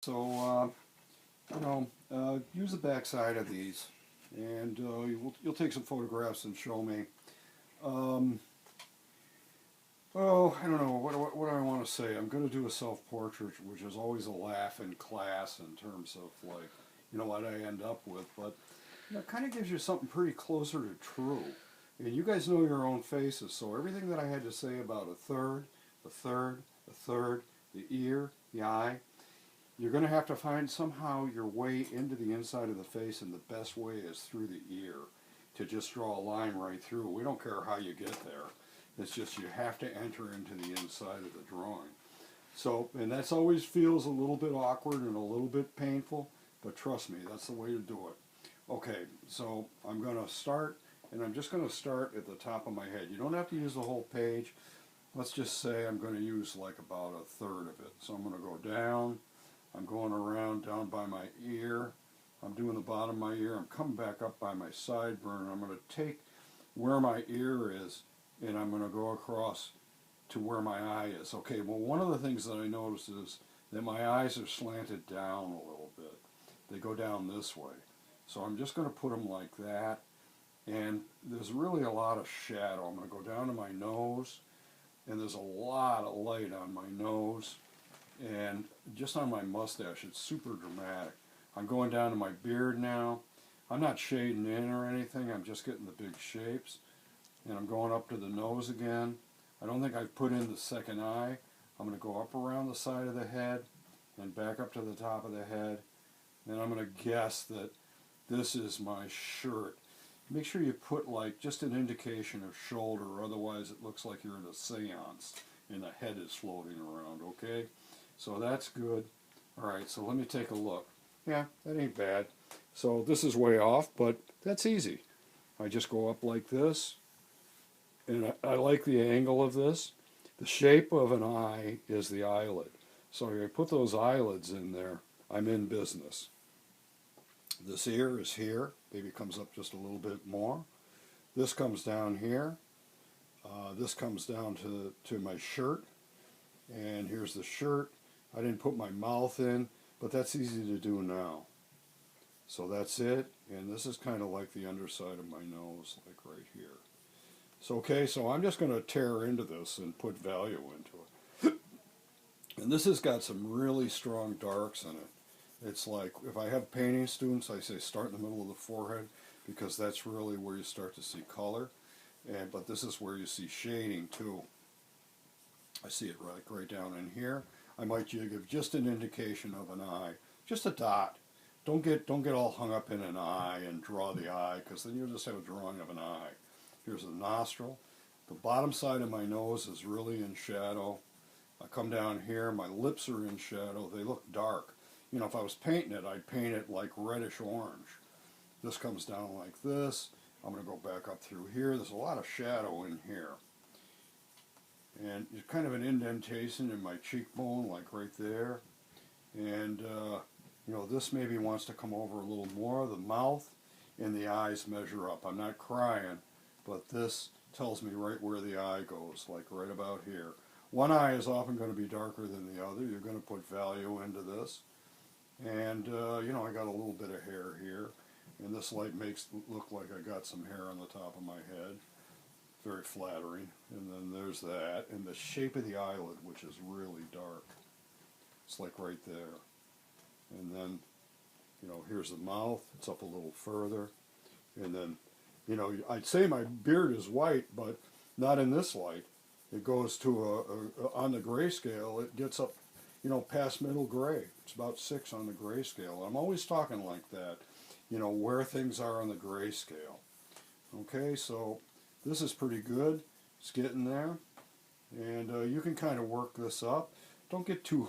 So, use the back side of these, and you'll take some photographs and show me. Um, I don't know, what do I want to say? I'm going to do a self-portrait, which is always a laugh in class in terms of, like, what I end up with, but it kind of gives you something pretty closer to true. And you guys know your own faces, so everything that I had to say about a third, a third, a third, the ear, the eye, you're going to have to find somehow your way into the inside of the face, and the best way is through the ear, to just draw a line right through. We don't care how you get there. It's just you have to enter into the inside of the drawing. So, and that's always feels a little bit awkward and a little bit painful, but trust me, that's the way to do it. Okay, so I'm going to start, and I'm just going to start at the top of my head. You don't have to use the whole page. Let's just say I'm going to use like about a third of it. So I'm going to go down. I'm going around down by my ear. I'm doing the bottom of my ear. I'm coming back up by my sideburn. I'm going to take where my ear is, and I'm going to go across to where my eye is. Okay, well, one of the things that I notice is that my eyes are slanted down a little bit. They go down this way. So I'm just going to put them like that. And there's really a lot of shadow. I'm going to go down to my nose, and there's a lot of light on my nose. And just on my mustache, it's super dramatic. I'm going down to my beard now. I'm not shading in or anything. I'm just getting the big shapes. And I'm going up to the nose again. I don't think I've put in the second eye. I'm going to go up around the side of the head and back up to the top of the head. And I'm going to guess that this is my shirt. Make sure you put like just an indication of shoulder, otherwise it looks like you're in a seance and the head is floating around, okay? So that's good. Alright, so let me take a look. Yeah, that ain't bad. So this is way off, but that's easy. I just go up like this, and I like the angle of this. The shape of an eye is the eyelid. So if I put those eyelids in there, I'm in business. This ear is here, maybe comes up just a little bit more. This comes down here. This comes down to my shirt. And here's the shirt. I didn't put my mouth in, but that's easy to do now. So that's it, and this is kind of like the underside of my nose, like right here. So okay, so I'm just going to tear into this and put value into it. And this has got some really strong darks in it. It's like, if I have painting students, I say start in the middle of the forehead, because that's really where you start to see color. But this is where you see shading too. I see it right down in here. I might give just an indication of an eye, just a dot. Don't get all hung up in an eye and draw the eye, because then you'll just have a drawing of an eye. Here's the nostril. The bottom side of my nose is really in shadow. I come down here, my lips are in shadow. They look dark. If I was painting it, I'd paint it like reddish orange. This comes down like this. I'm going to go back up through here. There's a lot of shadow in here. And it's kind of an indentation in my cheekbone, like right there. And, this maybe wants to come over a little more. The mouth and the eyes measure up. I'm not crying, but this tells me right where the eye goes, like right about here. One eye is often going to be darker than the other. You're going to put value into this. And, I got a little bit of hair here. And this light makes it look like I got some hair on the top of my head. Very flattering. And then there's that. And the shape of the eyelid, which is really dark. It's like right there. And then, here's the mouth. It's up a little further. And then, I'd say my beard is white, but not in this light. It goes to on the grayscale, it gets up, past middle gray. It's about 6 on the grayscale. I'm always talking like that, where things are on the grayscale. Okay, so this is pretty good. It's getting there. And you can kind of work this up. Don't get too hung